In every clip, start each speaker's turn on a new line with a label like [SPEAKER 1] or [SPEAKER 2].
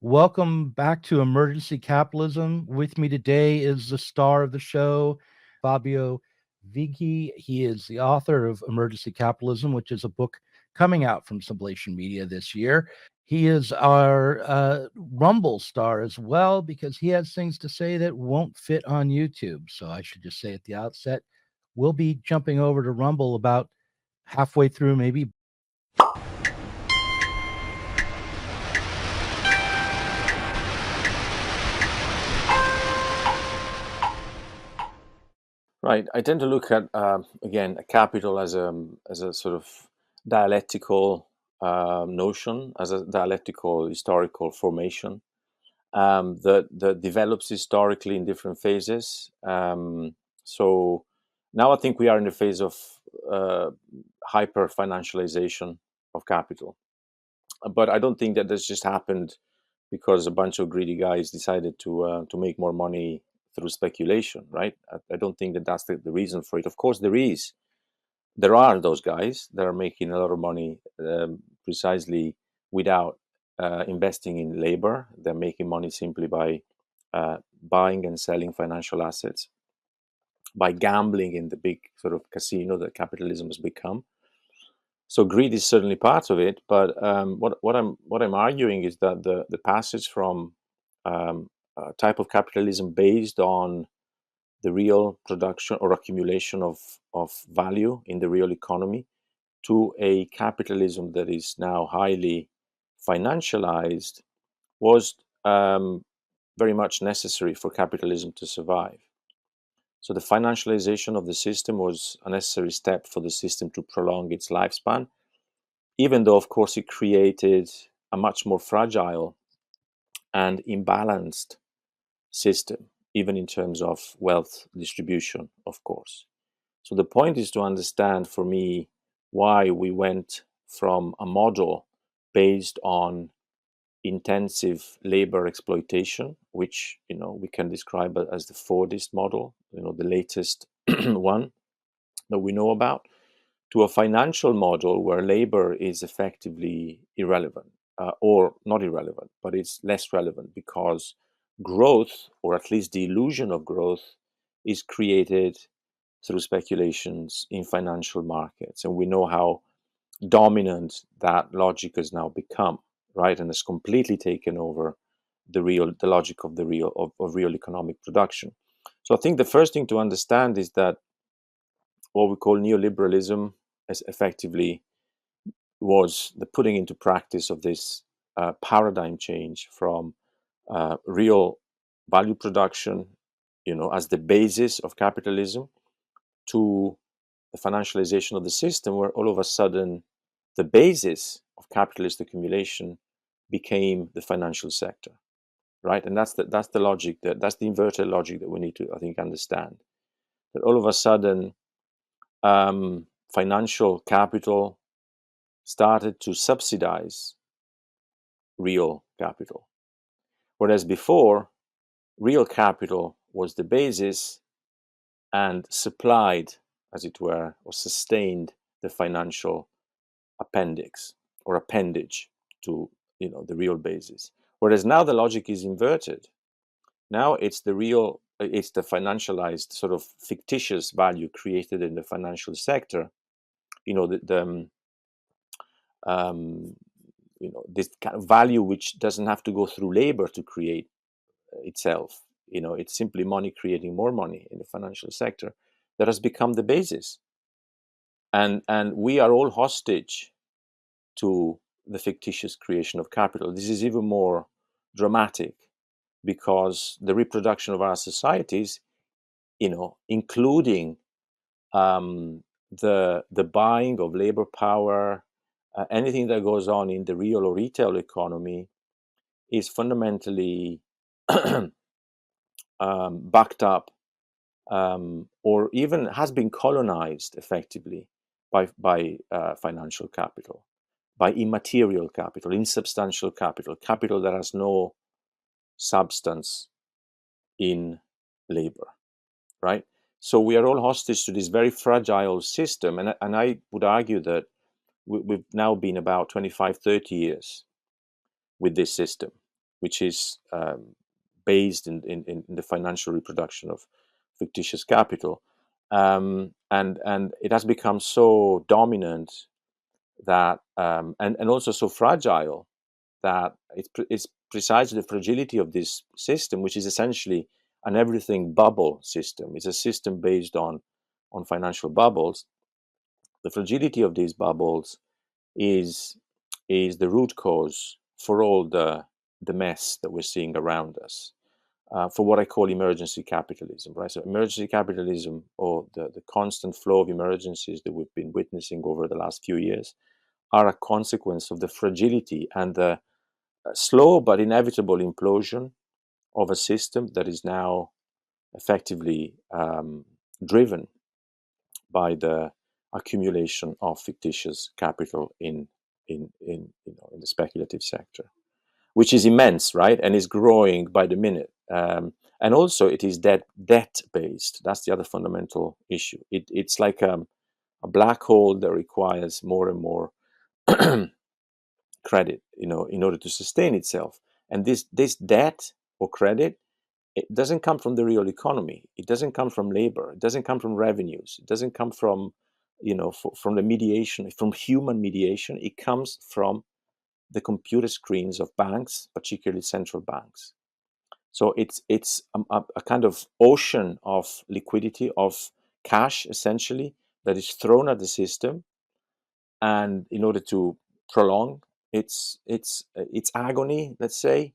[SPEAKER 1] Welcome back to Emergency Capitalism. With me today is the star of the show, Fabio Vighi. He is the author of Emergency Capitalism, which is a book coming out from Sublation Media this year. He is our Rumble star as well because he has things to say that won't fit on YouTube. So I should just say at the outset, we'll be jumping over to Rumble about halfway through, maybe.
[SPEAKER 2] Right. I tend to look at again capital as a sort of dialectical notion, as a dialectical historical formation that develops historically in different phases. So now I think we are in the phase of uh, hyper financialization of capital, but I don't think that this just happened because a bunch of greedy guys decided to make more money through speculation, right? I don't think that that's the reason for it. Of course, there are those guys that are making a lot of money precisely without investing in labor. They're making money simply by buying and selling financial assets, by gambling in the big sort of casino that capitalism has become. So greed is certainly part of it, but what I'm arguing is that the passage from a type of capitalism based on the real production or accumulation of value in the real economy to a capitalism that is now highly financialized was very much necessary for capitalism to survive. So the financialization of the system was a necessary step for the system to prolong its lifespan, even though, of course, it created a much more fragile and imbalanced system, even in terms of wealth distribution, of course. So the point is to understand for me why we went from a model based on intensive labor exploitation, which we can describe as the Fordist model, the latest one that we know about, to a financial model where labor is effectively irrelevant, or not irrelevant, but it's less relevant because growth, or at least the illusion of growth, is created through speculations in financial markets. And we know how dominant that logic has now become, right? And has completely taken over the logic of real economic production. So I think the first thing to understand is that what we call neoliberalism as effectively was the putting into practice of this paradigm change from real value production, as the basis of capitalism, to the financialization of the system, where all of a sudden the basis of capitalist accumulation became the financial sector, right? And that's the logic that's the inverted logic that we need to, I think, understand. That all of a sudden, financial capital started to subsidize real capital, whereas before, real capital was the basis and supplied, as it were, or sustained the financial appendix or appendage to the real basis. Whereas now the logic is inverted. Now it's the financialized sort of fictitious value created in the financial sector. Um, this kind of value which doesn't have to go through labor to create itself. It's simply money creating more money in the financial sector that has become the basis. And we are all hostage to the fictitious creation of capital. This is even more dramatic because the reproduction of our societies, including the buying of labor power, anything that goes on in the real or retail economy, is fundamentally backed up, or even has been colonized effectively by financial capital, by immaterial capital, insubstantial capital, capital that has no substance in labor, right? So we are all hostage to this very fragile system. And I would argue that we've now been about 25, 30 years with this system. which is based in the financial reproduction of fictitious capital. And it has become so dominant that and also so fragile that it's precisely the fragility of this system, which is essentially an everything bubble system. It's a system based on financial bubbles. The fragility of these bubbles is is the root cause for all the mess that we're seeing around us. For what I call emergency capitalism, right? So emergency capitalism, or the constant flow of emergencies that we've been witnessing over the last few years, are a consequence of the fragility and the slow but inevitable implosion of a system that is now effectively driven by the accumulation of fictitious capital in the speculative sector, which is immense, right, and is growing by the minute. And also, it is debt based. That's the other fundamental issue. It's like a black hole that requires more and more credit, in order to sustain itself. And this debt or credit, it doesn't come from the real economy. It doesn't come from labor. It doesn't come from revenues. It doesn't come from, from the mediation, from human mediation. It comes from the computer screens of banks, particularly central banks. So it's a kind of ocean of liquidity, of cash, essentially, that is thrown at the system, and in order to prolong its agony, let's say,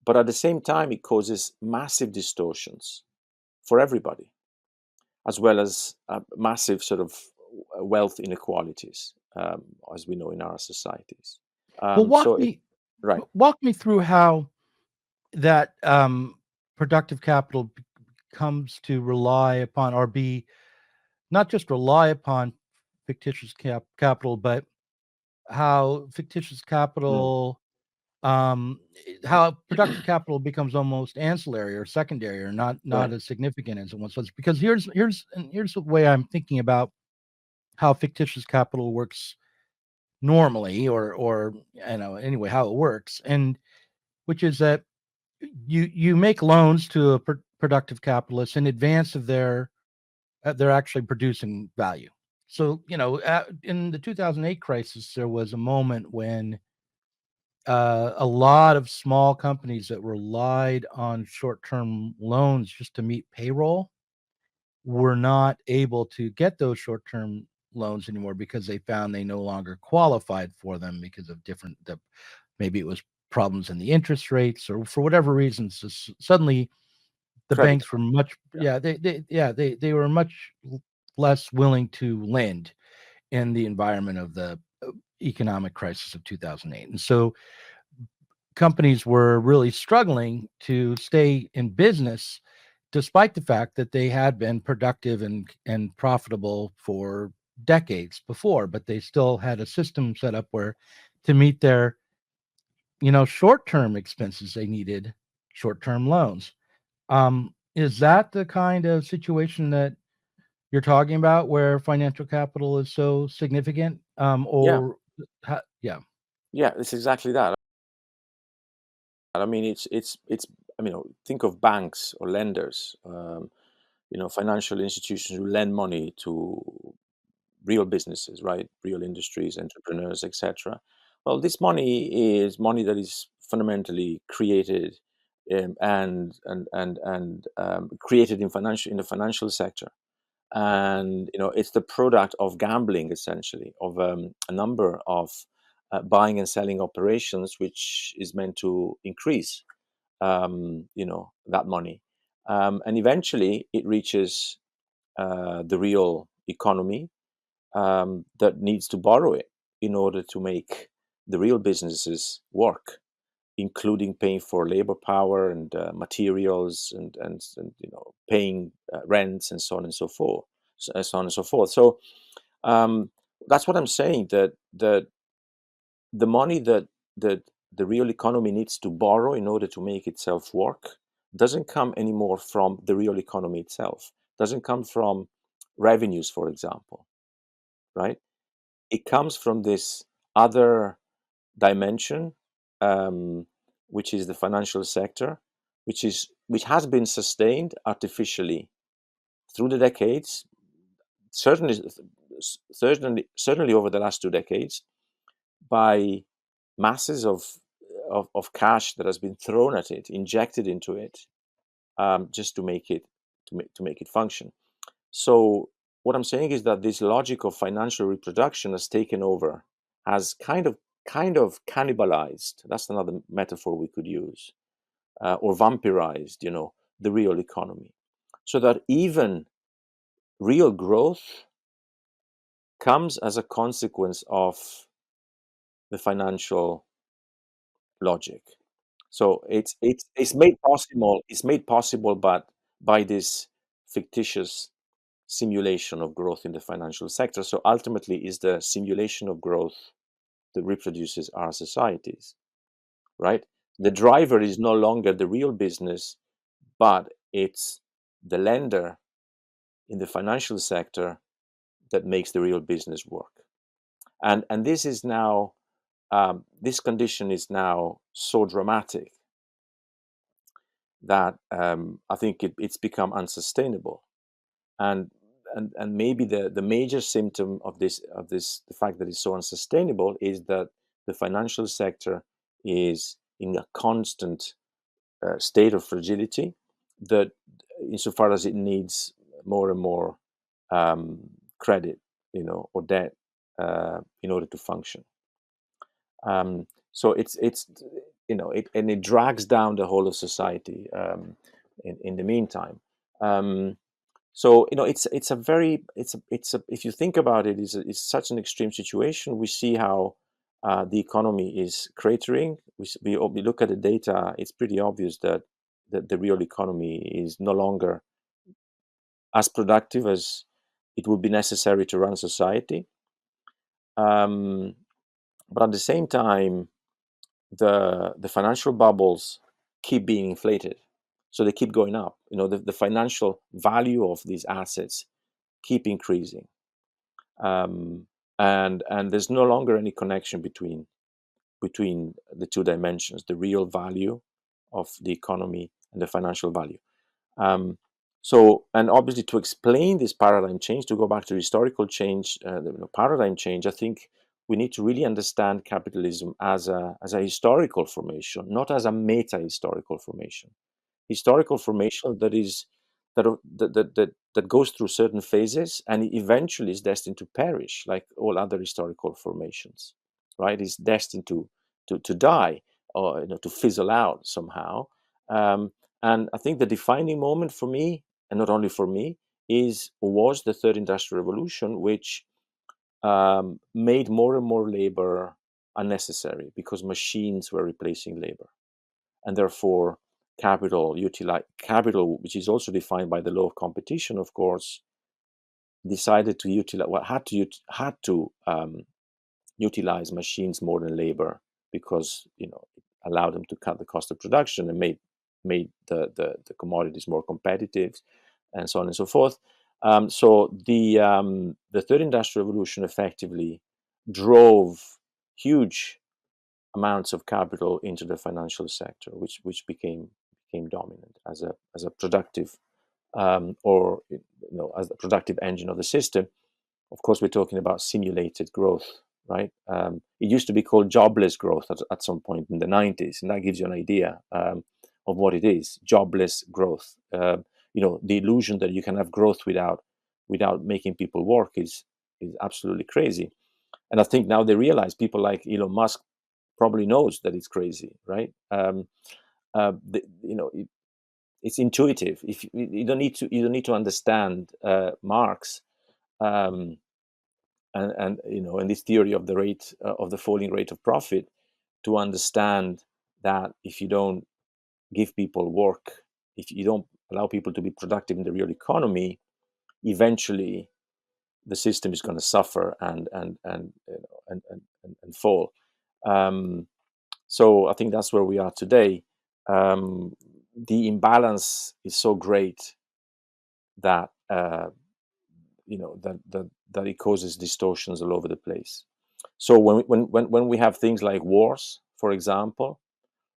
[SPEAKER 2] but at the same time, it causes massive distortions for everybody, as well as massive sort of wealth inequalities, as we know in our societies.
[SPEAKER 1] Well,
[SPEAKER 2] So it right,
[SPEAKER 1] walk me through how that productive capital comes to rely upon, or be not just rely upon fictitious capital, but how fictitious
[SPEAKER 2] mm,
[SPEAKER 1] capital, how productive capital becomes almost ancillary or secondary, or not
[SPEAKER 2] right,
[SPEAKER 1] as significant as it once was. Because here's the way I'm thinking about how fictitious capital works normally, or anyway, how it works, and which is that you make loans to a productive capitalist in advance of they're actually producing value. So, in the 2008 crisis, there was a moment when a lot of small companies that relied on short-term loans just to meet payroll were not able to get those short-term loans anymore, because they found they no longer qualified for them because of maybe it was problems in the interest rates, or for whatever reasons. Suddenly the
[SPEAKER 2] credit,
[SPEAKER 1] banks were much,
[SPEAKER 2] yeah,
[SPEAKER 1] they were much less willing to lend in the environment of the economic crisis of 2008. And so companies were really struggling to stay in business, despite the fact that they had been productive and profitable for decades before. But they still had a system set up where, to meet their short-term expenses, they needed short-term loans. Is that the kind of situation that you're talking about, where financial capital is so significant?
[SPEAKER 2] yeah,
[SPEAKER 1] Yeah.
[SPEAKER 2] yeah. It's exactly that. I mean, it's. I mean, think of banks or lenders. Financial institutions who lend money to real businesses, right? Real industries, entrepreneurs, etc. Well, this money is money that is fundamentally created, and created in the financial sector, and it's the product of gambling, essentially, of a number of buying and selling operations, which is meant to increase that money, and eventually it reaches the real economy, that needs to borrow it in order to make the real businesses work, including paying for labor power and materials, and paying rents, and so on and so forth, so um, that's what I'm saying, that the money that the real economy needs to borrow in order to make itself work doesn't come anymore from the real economy itself, doesn't come from revenues, for example, right? It comes from this other dimension, um, which is the financial sector, which has been sustained artificially through the decades, certainly over the last 2 decades, by masses of cash that has been thrown at it, injected into it, just to make it function. So what I'm saying is that this logic of financial reproduction has taken over, has kind of cannibalized. That's another metaphor we could use, or vampirized, the real economy, so that even real growth comes as a consequence of the financial logic. So it's made possible. It's made possible, but by this fictitious simulation of growth in the financial sector. So ultimately, is the simulation of growth that reproduces our societies, right? The driver is no longer the real business, but it's the lender in the financial sector that makes the real business work. And this is now this condition is now so dramatic that I think it's become unsustainable. And maybe the major symptom of this the fact that it's so unsustainable is that the financial sector is in a constant state of fragility, that insofar as it needs more and more credit, or debt, in order to function. So it's it drags down the whole of society in the meantime. So it's a very it's a if you think about it, it's such an extreme situation. We see how the economy is cratering. We look at the data. It's pretty obvious that the real economy is no longer as productive as it would be necessary to run society. But at the same time, the financial bubbles keep being inflated, so they keep going up. The financial value of these assets keep increasing, and there's no longer any connection between the two dimensions, the real value of the economy and the financial value. And obviously, to explain this paradigm change, to go back to historical change, the paradigm change, I think we need to really understand capitalism as a historical formation, not as a meta-historical formation. Historical formation that goes through certain phases and eventually is destined to perish, like all other historical formations, right? It's destined to die, or to fizzle out somehow. And I think the defining moment for me, and not only for me, was the third industrial revolution, which made more and more labor unnecessary because machines were replacing labor, and therefore capital, which is also defined by the law of competition, of course, decided to had to utilize machines more than labor, because it allowed them to cut the cost of production and made the commodities more competitive, and so on and so forth. So the third industrial revolution effectively drove huge amounts of capital into the financial sector, which became dominant as a productive, or as a productive engine of the system. Of course, we're talking about simulated growth, right? It used to be called jobless growth at some point in the 90s, and that gives you an idea of what it is: jobless growth. The illusion that you can have growth without making people work is absolutely crazy. And I think now they realize, people like Elon Musk probably knows that it's crazy, right? It's intuitive. If you don't need to understand Marx, and this theory of the rate of the falling rate of profit, to understand that if you don't give people work, if you don't allow people to be productive in the real economy, eventually the system is going to suffer and fall. So I think that's where we are today. The imbalance is so great that that it causes distortions all over the place. So when we have things like wars, for example,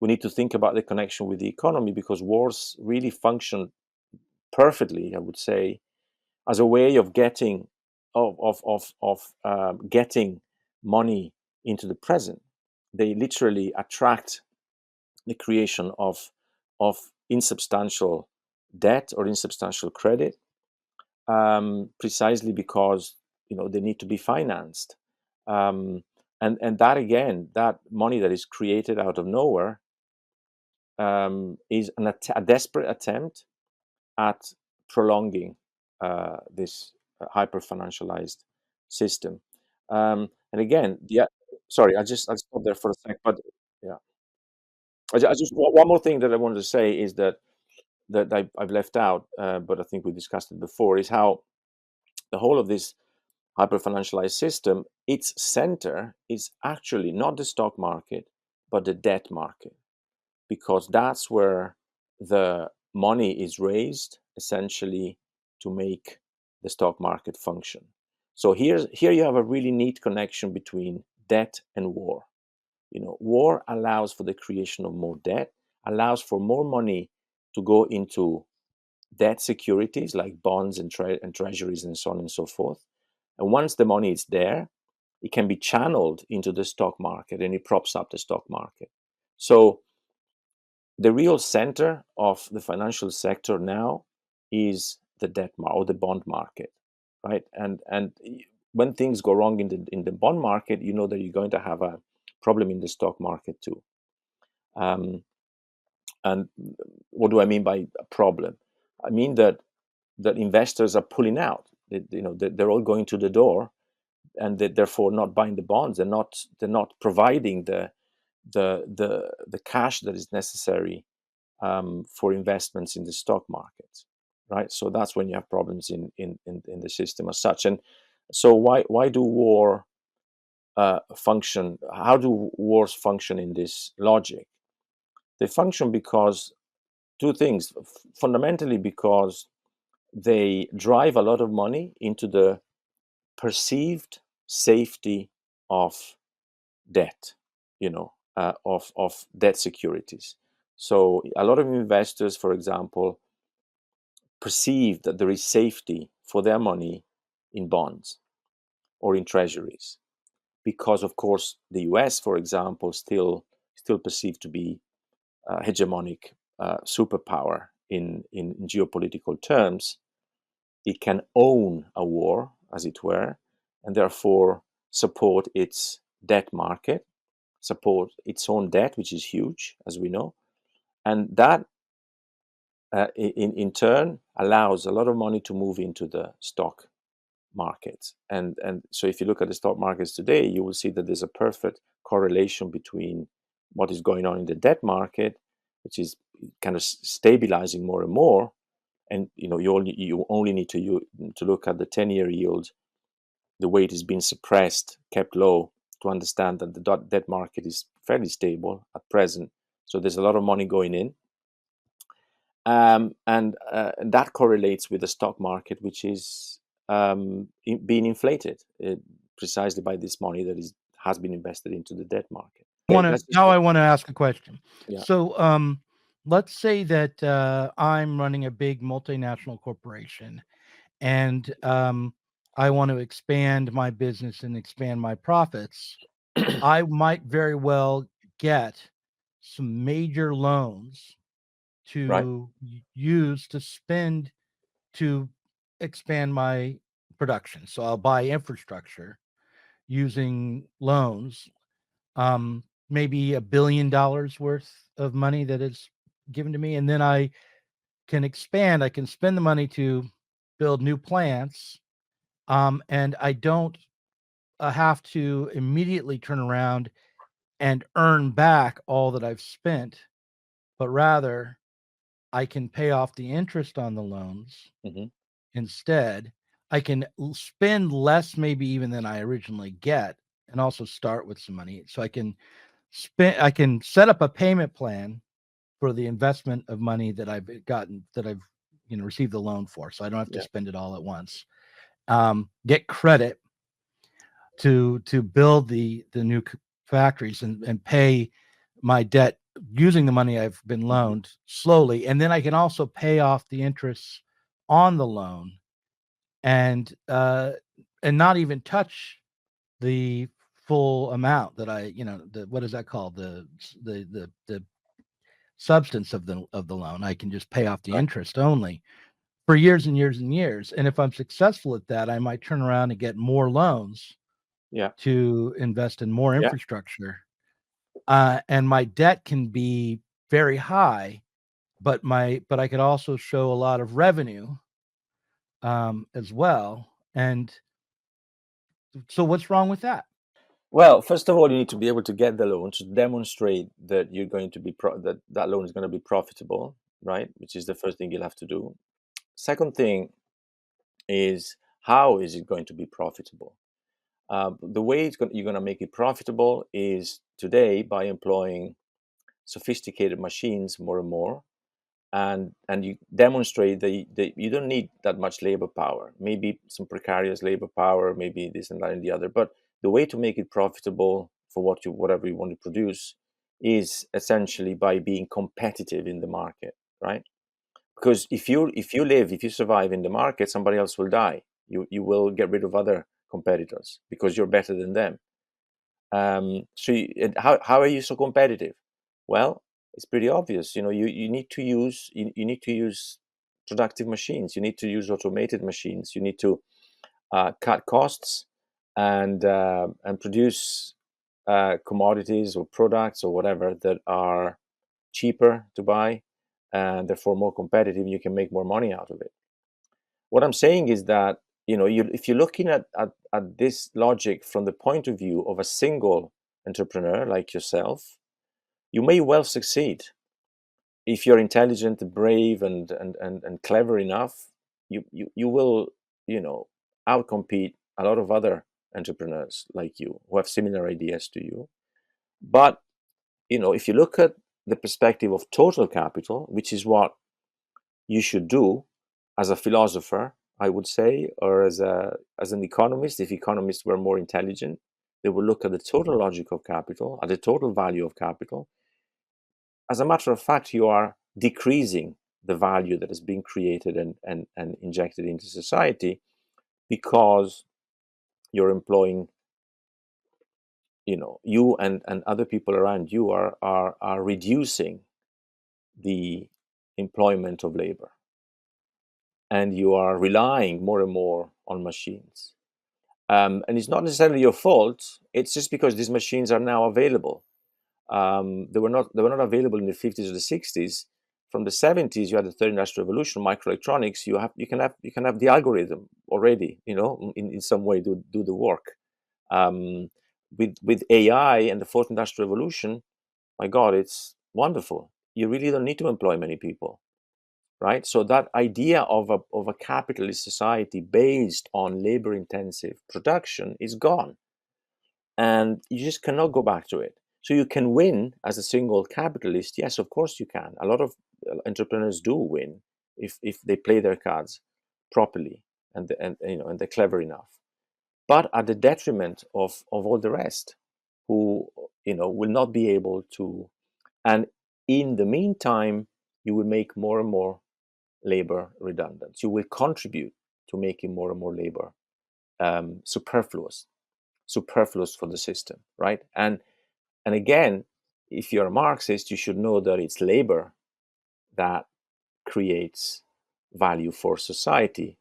[SPEAKER 2] we need to think about the connection with the economy, because wars really function perfectly, I would say, as a way of getting getting money into the present. They literally attract the creation of insubstantial debt or insubstantial credit, precisely because they need to be financed, and that, again, that money that is created out of nowhere, is a desperate attempt at prolonging this hyper financialized system. And again, sorry, I'll stop there for a sec, but yeah, I just one more thing that I wanted to say is that I've left out, but I think we discussed it before, is how the whole of this hyper financialized system, its center is actually not the stock market, but the debt market, because that's where the money is raised, essentially, to make the stock market function. So here you have a really neat connection between debt and war. War allows for the creation of more debt, allows for more money to go into debt securities like bonds and treasuries and so on and so forth. And once the money is there, it can be channeled into the stock market, and it props up the stock market. So the real center of the financial sector now is the debt or the bond market, right? And when things go wrong in the bond market, you know that you're going to have a problem in the stock market too. And what do I mean by a problem? I mean that investors are pulling out. They're all going to the door, and they're therefore not buying the bonds. They're not providing the cash that is necessary for investments in the stock market, right? So that's when you have problems in the system as such. And so why do war function? How do wars function in this logic? They function because two things. Fundamentally, because they drive a lot of money into the perceived safety of debt, of debt securities. So a lot of investors, for example, perceive that there is safety for their money in bonds or in treasuries, because, of course, the US, for example, still perceived to be a hegemonic superpower in geopolitical terms. It can own a war, as it were, and therefore support its debt market, support its own debt, which is huge, as we know, and that in turn allows a lot of money to move into the stock markets. And so if you look at the stock markets today, you will see that there's a perfect correlation between what is going on in the debt market, which is kind of stabilizing more and more. And you only need to look at the 10-year yield, the way it has been suppressed, kept low, to understand that the debt market is fairly stable at present. So there's a lot of money going in. And that correlates with the stock market, which is being inflated precisely by this money that has been invested into the debt market.
[SPEAKER 1] I want to ask a question.
[SPEAKER 2] Yeah.
[SPEAKER 1] So let's say that I'm running a big multinational corporation, and I want to expand my business and expand my profits. I might very well get some major loans to use to spend to expand my production. So I'll buy infrastructure using loans, maybe $1 billion worth of money that is given to me. And then I can expand. I can spend the money to build new plants. And I don't have to immediately turn around and earn back all that I've spent, but rather I can pay off the interest on the loans instead. I can spend less, maybe even than I originally get, and also start with some money. So I can set up a payment plan for the investment of money that I've gotten, that I've received the loan for. So I don't have to spend it all at once. Get credit to build the new factories and pay my debt using the money I've been loaned slowly, and then I can also pay off the interests on the loan, and not even touch the full amount that I, what is that called? The substance of the loan. I can just pay off the
[SPEAKER 2] Right.
[SPEAKER 1] interest only for years and years and years. And if I'm successful at that, I might turn around and get more loans
[SPEAKER 2] Yeah.
[SPEAKER 1] to invest in more
[SPEAKER 2] Yeah.
[SPEAKER 1] infrastructure. And my debt can be very high, but I could also show a lot of revenue as well. And so what's wrong with that?
[SPEAKER 2] Well, first of all, you need to be able to get the loan to demonstrate that you're going to be that loan is going to be profitable, right? Which is the first thing you'll have to do. Second thing is, how is it going to be profitable? The way you're going to make it profitable is today by employing sophisticated machines more and more, and you demonstrate that you don't need that much labor power. Maybe some precarious labor power, maybe this and that and the other. But the way to make it profitable for whatever you want to produce is essentially by being competitive in the market, right? Because if you survive in the market, somebody else will die. You will get rid of other competitors because you're better than them. How are you so competitive? Well, it's pretty obvious. You need to use productive machines. You need to use automated machines. You need to cut costs and produce commodities or products or whatever that are cheaper to buy and therefore more competitive. You can make more money out of it. What I'm saying is that if you're looking at this logic from the point of view of a single entrepreneur like yourself, you may well succeed. If you're intelligent, brave, and clever enough, you will outcompete a lot of other entrepreneurs like you who have similar ideas to you. But if you look at the perspective of total capital, which is what you should do as a philosopher, I would say, or as an economist. If economists were more intelligent, they would look at the total logic of capital, at the total value of capital. As a matter of fact, you are decreasing the value that is being created and injected into society because you're employing, you and other people around you are reducing the employment of labor, and you are relying more and more on machines. And it's not necessarily your fault. It's just because these machines are now available. They were not available in the 50s or the 60s. From the 70s, you had the third industrial revolution, microelectronics. You can have the algorithm already, in some way do the work. With AI and the fourth industrial revolution, my God, it's wonderful. You really don't need to employ many people, right? So that idea of a capitalist society based on labor-intensive production is gone, and you just cannot go back to it. So you can win as a single capitalist. Yes, of course you can. A lot of entrepreneurs do win if they play their cards properly and they're clever enough, but at the detriment of all the rest who will not be able to. And in the meantime, you will make more and more labor redundant. You will contribute to making more and more labor superfluous for the system, right? And again, if you're a Marxist, you should know that it's labor that creates value for society,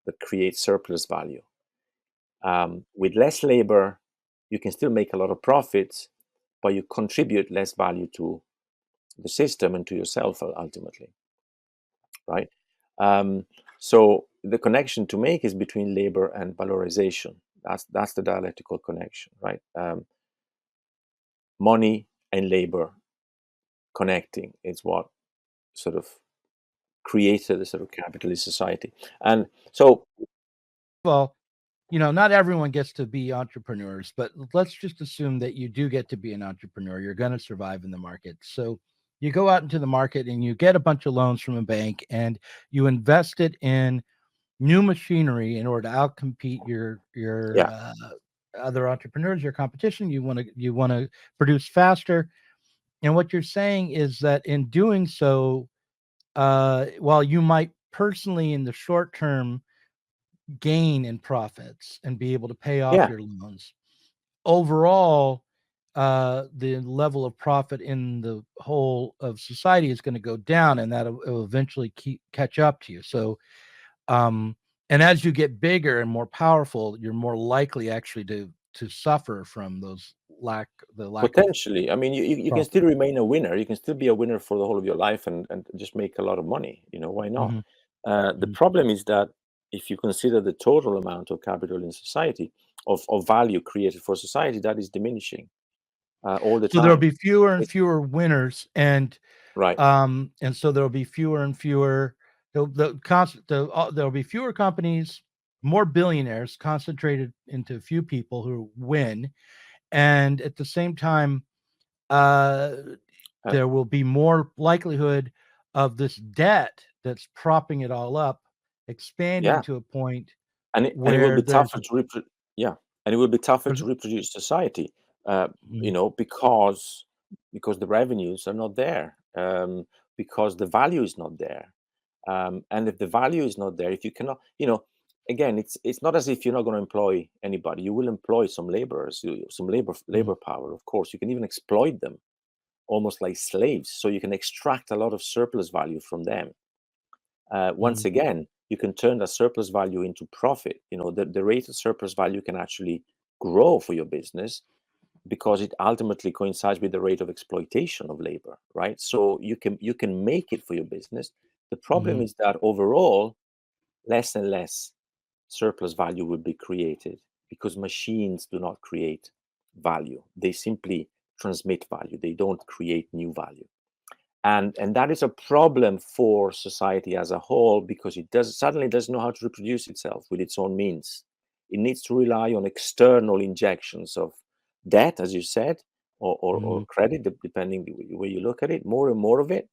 [SPEAKER 2] that creates surplus value. With less labor, you can still make a lot of profits, but you contribute less value to the system and to yourself ultimately, right? So the connection to make is between labor and valorization. That's the dialectical connection, right? Money and labor connecting is what sort of created a sort of capitalist society. And so,
[SPEAKER 1] Well, not everyone gets to be entrepreneurs, but let's just assume that you do get to be an entrepreneur. You're going to survive in the market. So you go out into the market and you get a bunch of loans from a bank and you invest it in new machinery in order to outcompete your
[SPEAKER 2] yeah,
[SPEAKER 1] other entrepreneurs, your competition. You want to produce faster. And what you're saying is that in doing so, while you might personally in the short term gain in profits and be able to pay off
[SPEAKER 2] Yeah,
[SPEAKER 1] your loans, overall, the level of profit in the whole of society is going to go down, and that will eventually catch up to you. So, um, and as you get bigger and more powerful, you're more likely actually to suffer from the lack of
[SPEAKER 2] potentially. I mean, you can
[SPEAKER 1] profit.
[SPEAKER 2] still remain a winner. You can still be a winner for the whole of your life and just make a lot of money. Why not?
[SPEAKER 1] Hmm.
[SPEAKER 2] The
[SPEAKER 1] Hmm.
[SPEAKER 2] problem is that if you consider the total amount of capital in society, of value created for society, that is diminishing all the
[SPEAKER 1] So there'll
[SPEAKER 2] time.
[SPEAKER 1] be fewer and
[SPEAKER 2] It,
[SPEAKER 1] fewer winners,
[SPEAKER 2] right.
[SPEAKER 1] and so there'll be fewer and fewer. There'll be fewer companies, more billionaires concentrated into a few people who win, and at the same time, uh,
[SPEAKER 2] Uh,
[SPEAKER 1] there will be more likelihood of this debt that's propping it all up expanding
[SPEAKER 2] yeah,
[SPEAKER 1] to a point
[SPEAKER 2] and it will
[SPEAKER 1] where
[SPEAKER 2] be tougher to yeah, and it will be tougher
[SPEAKER 1] there's
[SPEAKER 2] to reproduce society, uh,
[SPEAKER 1] mm,
[SPEAKER 2] because the revenues are not there, because the value is not there, and if the value is not there, if you cannot, again, it's not as if you're not going to employ anybody. You will employ some laborers, some
[SPEAKER 1] mm,
[SPEAKER 2] labor power. Of course, you can even exploit them almost like slaves, so you can extract a lot of surplus value from them. Once
[SPEAKER 1] mm,
[SPEAKER 2] again, you can turn that surplus value into profit. The rate of surplus value can actually grow for your business because it ultimately coincides with the rate of exploitation of labor, right? So you can make it for your business. The problem
[SPEAKER 1] mhm,
[SPEAKER 2] is that overall, less and less surplus value will be created because machines do not create value. They simply transmit value. They don't create new value, and that is a problem for society as a whole because it doesn't know how to reproduce itself with its own means. It needs to rely on external injections of debt, as you said, or
[SPEAKER 1] mhm.
[SPEAKER 2] credit, depending the way you look at it, more and more of it,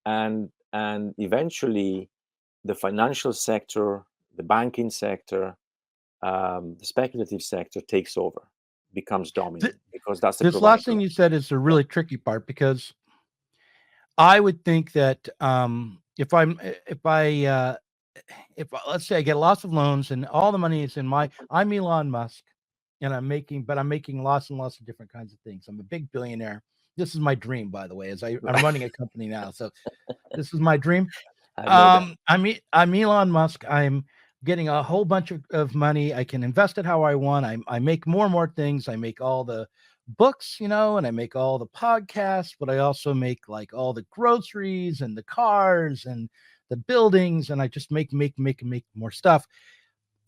[SPEAKER 2] and eventually the financial sector, the banking sector, the speculative sector takes over, becomes
[SPEAKER 1] Th-
[SPEAKER 2] dominant because that's the
[SPEAKER 1] this last
[SPEAKER 2] provider.
[SPEAKER 1] thing you said is the
[SPEAKER 2] Yeah,
[SPEAKER 1] really tricky part because I would think that if let's say I get lots of loans and all the money is in I'm Elon Musk, and I'm making lots and lots of different kinds of things. I'm a big billionaire. This is my dream, by the way, as I'm running a company now. So this is my dream.
[SPEAKER 2] I have no doubt.
[SPEAKER 1] I'm Elon Musk. I'm getting a whole bunch of money. I can invest it how I want. I make more and more things. I make all the books, and I make all the podcasts, but I also make like all the groceries and the cars and the buildings, and I just make more stuff.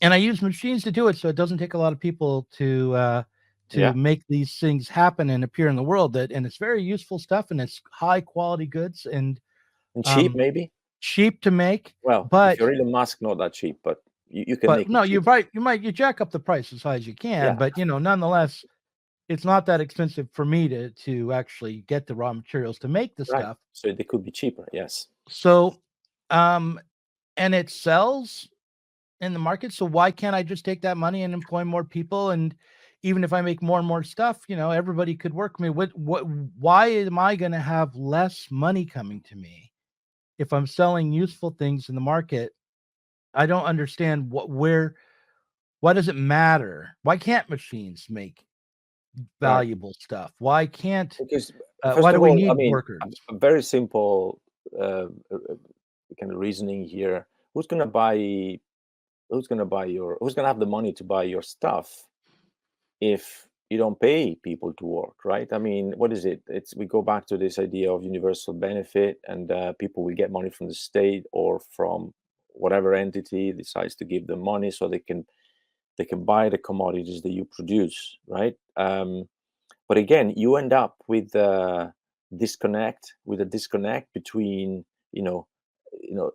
[SPEAKER 1] And I use machines to do it, so it doesn't take a lot of people to
[SPEAKER 2] Yeah,
[SPEAKER 1] make these things happen and appear in the world. And it's very useful stuff, and it's high quality goods and
[SPEAKER 2] and cheap
[SPEAKER 1] um,
[SPEAKER 2] maybe.
[SPEAKER 1] cheap to make.
[SPEAKER 2] Well, if
[SPEAKER 1] But
[SPEAKER 2] you're Elon Musk, not that cheap, but you can make
[SPEAKER 1] no,
[SPEAKER 2] it cheaper.
[SPEAKER 1] you jack up the price as high as you can,
[SPEAKER 2] Yeah,
[SPEAKER 1] but nonetheless, it's not that expensive for me to actually get the raw materials to make the
[SPEAKER 2] right.
[SPEAKER 1] stuff.
[SPEAKER 2] So they could be cheaper. Yes,
[SPEAKER 1] So, um, and it sells in the market. So why can't I just take that money and employ more people? And even if I make more and more stuff, everybody could work for me. Why am I going to have less money coming to me if I'm selling useful things in the market? I don't understand why does it matter? Why can't machines make
[SPEAKER 2] right.
[SPEAKER 1] valuable stuff? Why can't,
[SPEAKER 2] Because
[SPEAKER 1] why
[SPEAKER 2] first
[SPEAKER 1] do
[SPEAKER 2] of
[SPEAKER 1] we
[SPEAKER 2] all, I
[SPEAKER 1] need
[SPEAKER 2] mean,
[SPEAKER 1] workers?
[SPEAKER 2] a very simple kind of reasoning here. Who's gonna buy? Who's gonna have the money to buy your stuff if you don't pay people to work, right? I mean, what is it? We go back to this idea of universal benefit, and people will get money from the state or from whatever entity decides to give them money so they can buy the commodities that you produce, right? But again, you end up with a disconnect between you know you know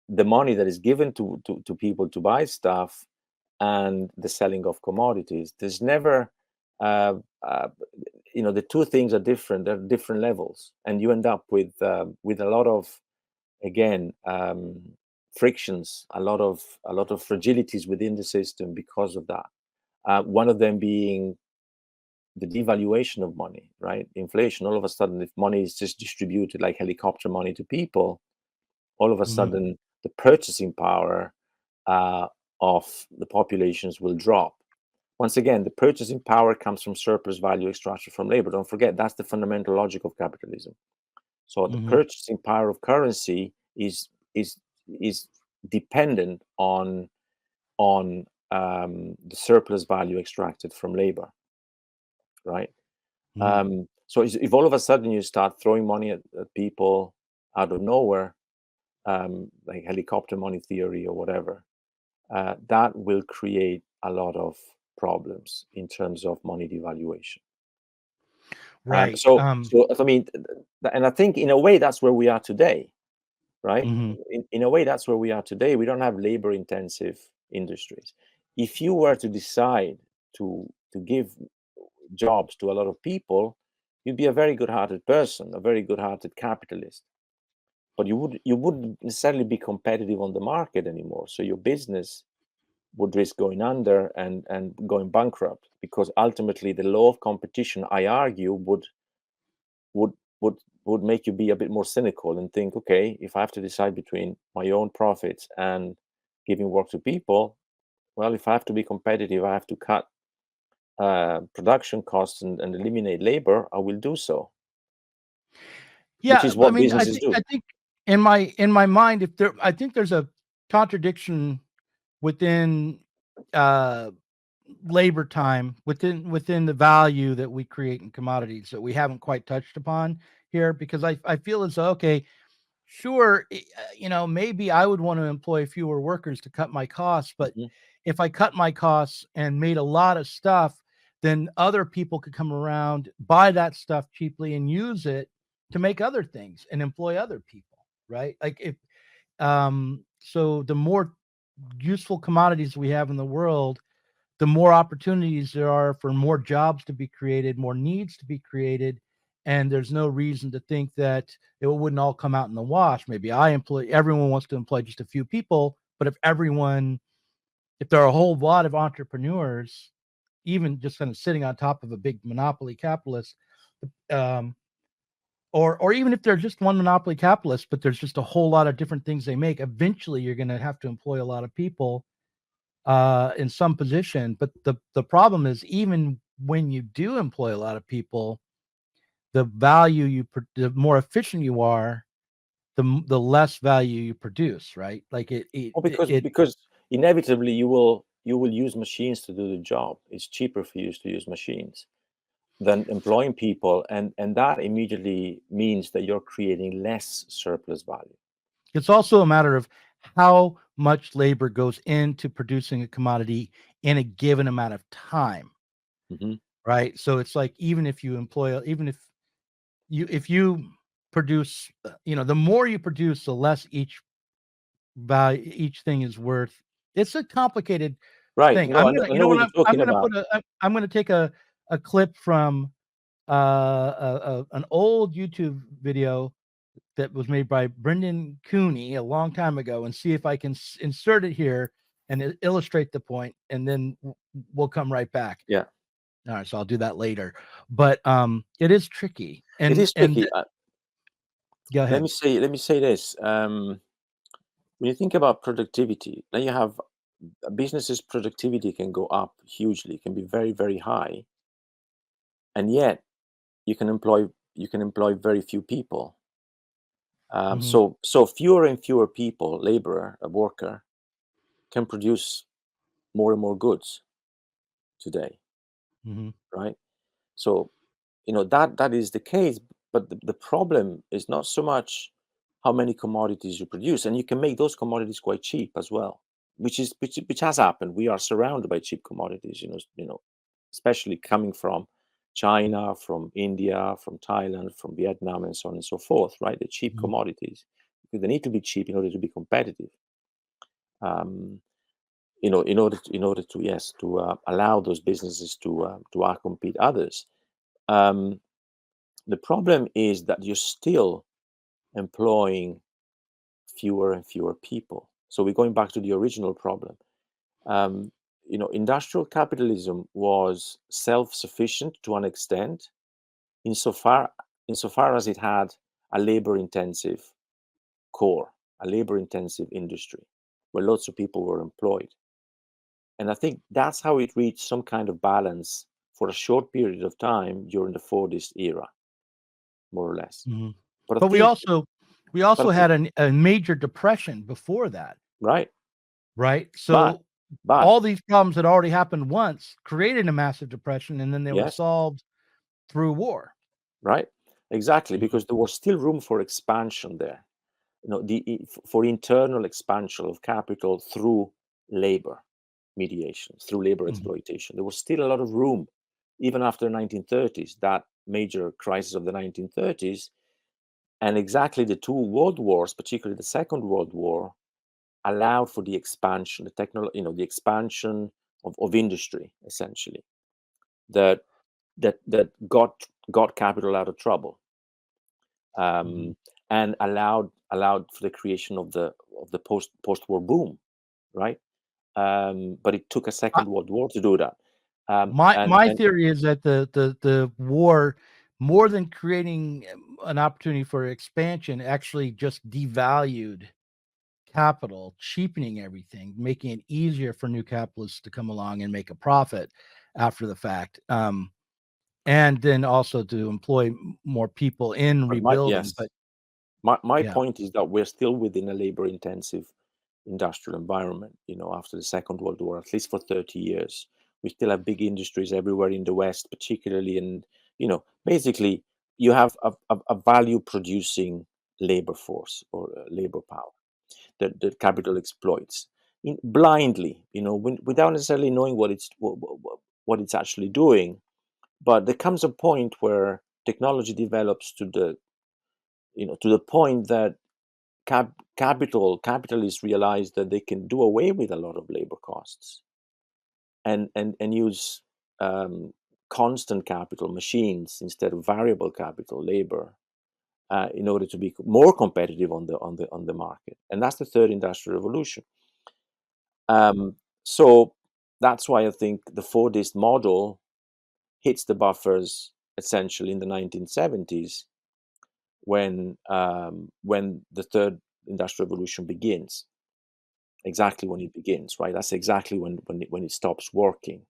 [SPEAKER 2] the money that is given to people to buy stuff and the selling of commodities. There's never uh, uh, the two things are different. They're different levels, and you end up with a lot of, again, frictions, a lot of fragilities within the system because of that. One of them being the devaluation of money, right? Inflation. All of a sudden, if money is just distributed like helicopter money to people, all of a
[SPEAKER 1] Hmm.
[SPEAKER 2] sudden the purchasing power uh, of the populations will drop. Once again, the purchasing power comes from surplus value extraction from labor. Don't forget, that's the fundamental logic of capitalism. So the
[SPEAKER 1] Hmm.
[SPEAKER 2] purchasing power of currency is is dependent on the surplus value extracted from labor, right?
[SPEAKER 1] Hmm.
[SPEAKER 2] So if all of a sudden you start throwing money at people out of nowhere, like helicopter money theory or whatever, that will create a lot of problems in terms of money devaluation.
[SPEAKER 1] Right.
[SPEAKER 2] So I mean, and I think in a way that's where we are today, right?
[SPEAKER 1] Hmm.
[SPEAKER 2] In a way that's where we are today. We don't have labor-intensive industries. If you were to decide to give jobs to a lot of people, you'd be a very good-hearted person, a very good-hearted capitalist. But you wouldn't necessarily be competitive on the market anymore. So your business would risk going under and going bankrupt, because ultimately the law of competition, I argue, would would would make you be a bit more cynical and think, okay, if I have to decide between my own profits and giving work to people, well, if I have to be competitive, I have to cut production costs and eliminate labor, I will do so, which
[SPEAKER 1] Yeah,
[SPEAKER 2] is
[SPEAKER 1] I
[SPEAKER 2] what
[SPEAKER 1] mean,
[SPEAKER 2] businesses do.
[SPEAKER 1] I think in my mind, if there, I think there's a contradiction within uh labor time, within the value that we create in commodities that we haven't quite touched upon here, because I feel as though, okay, sure, maybe I would want to employ fewer workers to cut my costs, but
[SPEAKER 2] Mhm.
[SPEAKER 1] if I cut my costs and made a lot of stuff, then other people could come around, buy that stuff cheaply, and use it to make other things and employ other people, right? Like if so the more useful commodities we have in the world, the more opportunities there are for more jobs to be created, more needs to be created, and there's no reason to think that it wouldn't all come out in the wash. Maybe everyone wants to employ just a few people, but if there are a whole lot of entrepreneurs, even just kind of sitting on top of a big monopoly capitalist, um, or even if they're just one monopoly capitalist, but there's just a whole lot of different things they make, eventually you're going to have to employ a lot of people in some position. But the problem is, even when you do employ a lot of people, the more efficient you are, the less value you produce, right? Like
[SPEAKER 2] Well, because inevitably you will use machines to do the job. It's cheaper for you to use machines than employing people, and that immediately means that you're creating less surplus value.
[SPEAKER 1] it's also a matter of how much labor goes into producing a commodity in a given amount of time,
[SPEAKER 2] Hmm.
[SPEAKER 1] right? So it's like, even if you produce, the more you produce, the less each thing is worth. It's a complicated
[SPEAKER 2] Right.
[SPEAKER 1] thing.
[SPEAKER 2] No, I know what you're
[SPEAKER 1] I'm
[SPEAKER 2] talking
[SPEAKER 1] gonna
[SPEAKER 2] about.
[SPEAKER 1] put I'm gonna take a clip from an old YouTube video that was made by Brendan Cooney a long time ago, and see if I can insert it here and illustrate the point, and then we'll come right back.
[SPEAKER 2] Yeah,
[SPEAKER 1] All right, so I'll do that later. But it is tricky,
[SPEAKER 2] it is
[SPEAKER 1] and
[SPEAKER 2] tricky.
[SPEAKER 1] go ahead.
[SPEAKER 2] Let me say this. When you think about productivity, now you have a business's productivity can go up hugely, can be very, very high, and yet you can employ very few people.
[SPEAKER 1] Hmm.
[SPEAKER 2] So fewer and fewer people, laborer, a worker, can produce more and more goods today,
[SPEAKER 1] Hmm.
[SPEAKER 2] right? So that is the case, but the problem is not so much how many commodities you produce, and you can make those commodities quite cheap as well, which has happened. We are surrounded by cheap commodities, especially coming from China, from India, from Thailand, from Vietnam, and so on and so forth, right? The cheap
[SPEAKER 1] Hmm.
[SPEAKER 2] commodities, because they need to be cheap in order to be competitive. Um, in order to, yes, to allow those businesses to outcompete others. Um, the problem is that you're still employing fewer and fewer people. So we're going back to the original problem. Um, industrial capitalism was self-sufficient to an extent, insofar as it had a labor-intensive core, a labor-intensive industry, where lots of people were employed. And I think that's how it reached some kind of balance for a short period of time during the Fordist era, more or less.
[SPEAKER 1] Mhm.
[SPEAKER 2] But I
[SPEAKER 1] But
[SPEAKER 2] think,
[SPEAKER 1] we also
[SPEAKER 2] but I think,
[SPEAKER 1] had a major depression before that,
[SPEAKER 2] right,
[SPEAKER 1] right?
[SPEAKER 2] but
[SPEAKER 1] So
[SPEAKER 2] but
[SPEAKER 1] all these problems had already happened once, created a massive depression, and then they were
[SPEAKER 2] yes,
[SPEAKER 1] solved through war.
[SPEAKER 2] right, exactly,
[SPEAKER 1] Mhm,
[SPEAKER 2] because there was still room for expansion there. For internal expansion of capital through labor mediation, through labor
[SPEAKER 1] mhm.
[SPEAKER 2] exploitation. There was still a lot of room, even after the 1930s, that major crisis of the 1930s, and exactly the two world wars, particularly the Second World War, allowed for the expansion, the expansion of industry, essentially, that got capital out of trouble,
[SPEAKER 1] Mhm.
[SPEAKER 2] um, and allowed for the creation of the post-war boom, right? But it took a
[SPEAKER 1] I
[SPEAKER 2] Second World War to do that.
[SPEAKER 1] my
[SPEAKER 2] And
[SPEAKER 1] theory is that the war, more than creating an opportunity for expansion, actually just devalued capital, cheapening everything, making it easier for new capitalists to come along and make a profit after the fact. And then also to employ more people in
[SPEAKER 2] but my
[SPEAKER 1] rebuilding.
[SPEAKER 2] yes,
[SPEAKER 1] But
[SPEAKER 2] my
[SPEAKER 1] yeah,
[SPEAKER 2] point is that we're still within a labor-intensive industrial environment. After the Second World War, at least for 30 years, we still have big industries everywhere in the West, particularly, and basically, you have a value-producing labor force, or labor power, that capital exploits blindly, without necessarily knowing what it's actually doing. But there comes a point where technology develops to the point that capitalists realize that they can do away with a lot of labor costs, and use constant capital, machines, instead of variable capital, labor, in order to be more competitive on the market. And that's the third industrial revolution. So that's why I think the Fordist model hits the buffers essentially in the 1970s, when the third industrial revolution begins. Exactly when it begins, right? That's exactly when it stops working.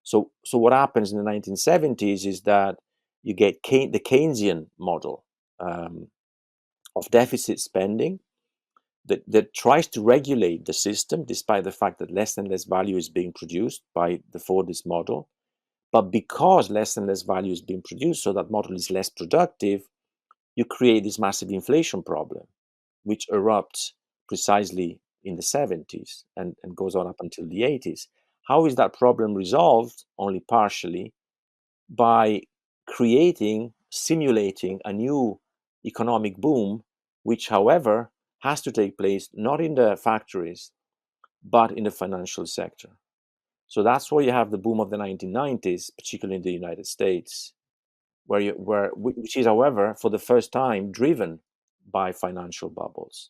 [SPEAKER 2] So what happens in the 1970s is that you get the Keynesian model, of deficit spending, that tries to regulate the system, despite the fact that less and less value is being produced by the Fordist model. But because less and less value is being produced, so that model is less productive, you create this massive inflation problem, which erupts precisely in the 70s, and goes on up until the 80s. How is that problem resolved? Only partially, by simulating a new economic boom, which, however, has to take place not in the factories, but in the financial sector. So that's why you have the boom of the 1990s, particularly in the United States, which is, however, for the first time driven by financial bubbles,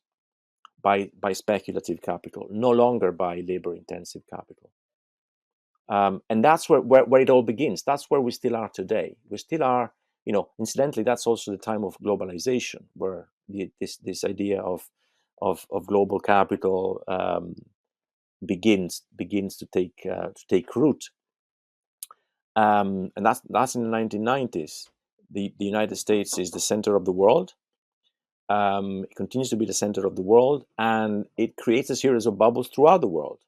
[SPEAKER 2] by speculative capital, no longer by labor-intensive capital. And that's where it all begins. That's where we still are today. We still are, incidentally, that's also the time of globalization, where this idea of global capital, begins to take root. And that's in the 1990s. The United States is the center of the world. It continues to be the center of the world, and it creates a series of bubbles throughout the world.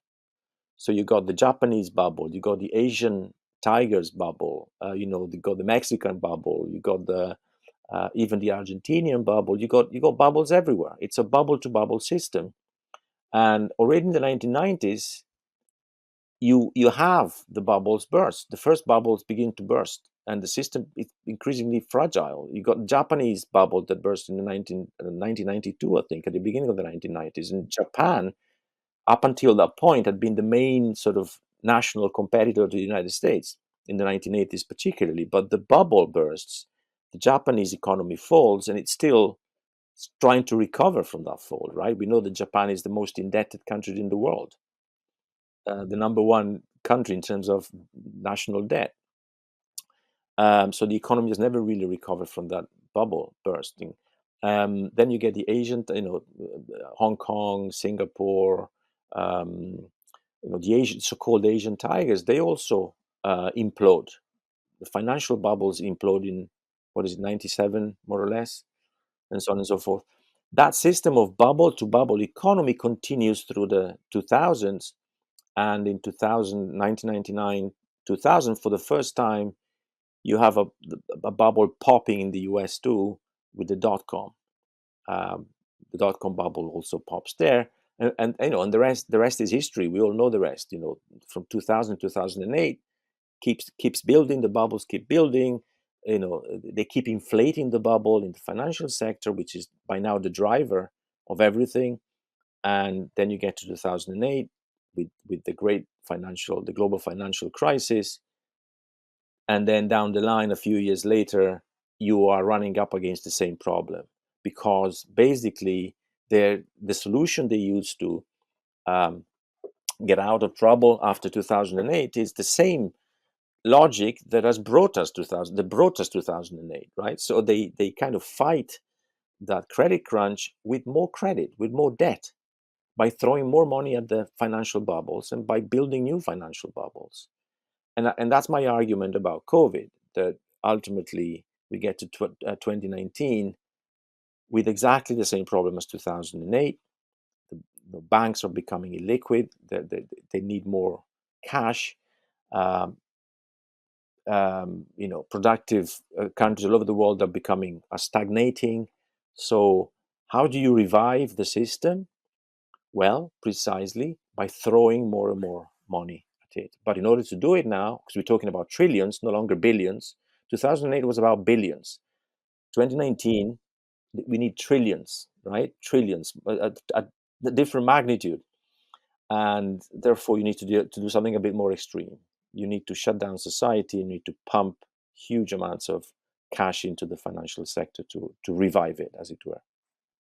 [SPEAKER 2] So you got the Japanese bubble, you got the Asian tigers bubble, you got the Mexican bubble, you got the even the Argentinian bubble. You got bubbles everywhere. It's a bubble to bubble system, and already in the 1990s, you have the bubbles burst. The first bubbles begin to burst, and the system is increasingly fragile. You got Japanese bubble that burst in the 1992, I think, at the beginning of the 1990s. And Japan, up until that point, had been the main sort of national competitor to the United States in the 1980s, particularly. But the bubble bursts, the Japanese economy falls, and it's still trying to recover from that fall, right? We know that Japan is the most indebted country in the world, the number one country in terms of national debt. So the economy has never really recovered from that bubble bursting. Then you get the Asian, Hong Kong, Singapore, the so-called Asian tigers. They also implode. The financial bubbles implode in, 97, more or less, and so on and so forth. That system of bubble to bubble economy continues through the 2000s, and in 1999, 2000, for the first time, you have a bubble popping in the US too with the dot-com. The dot-com bubble also pops there, and and the rest is history. We all know the rest. From 2000 2008 keeps building. The bubbles keep building. They keep inflating the bubble in the financial sector, which is by now the driver of everything. And then you get to 2008 with the global financial crisis. And then down the line, a few years later, you are running up against the same problem, because basically the solution they used to get out of trouble after 2008 is the same logic that brought us 2008, right? So they kind of fight that credit crunch with more credit, with more debt, by throwing more money at the financial bubbles and by building new financial bubbles. And that's my argument about COVID, that ultimately we get to 2019 with exactly the same problem as 2008. The banks are becoming illiquid. They need more cash. Productive countries all over the world are stagnating. So how do you revive the system? Well, precisely by throwing more and more money at it. But in order to do it now, because we're talking about trillions, no longer billions, 2008 was about billions. 2019, we need trillions, right? Trillions, at a different magnitude. And therefore, you need to do something a bit more extreme. You need to shut down society. You need to pump huge amounts of cash into the financial sector to revive it, as it were.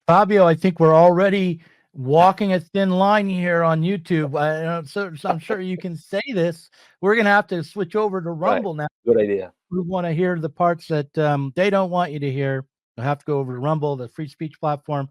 [SPEAKER 1] Fabio, I think we're already walking a thin line here on YouTube. So I'm sure you can say this. We're going to have to switch over to Rumble now.
[SPEAKER 2] Good idea.
[SPEAKER 1] We want to hear the parts that they don't want you to hear. You'll have to go over to Rumble, the free speech platform.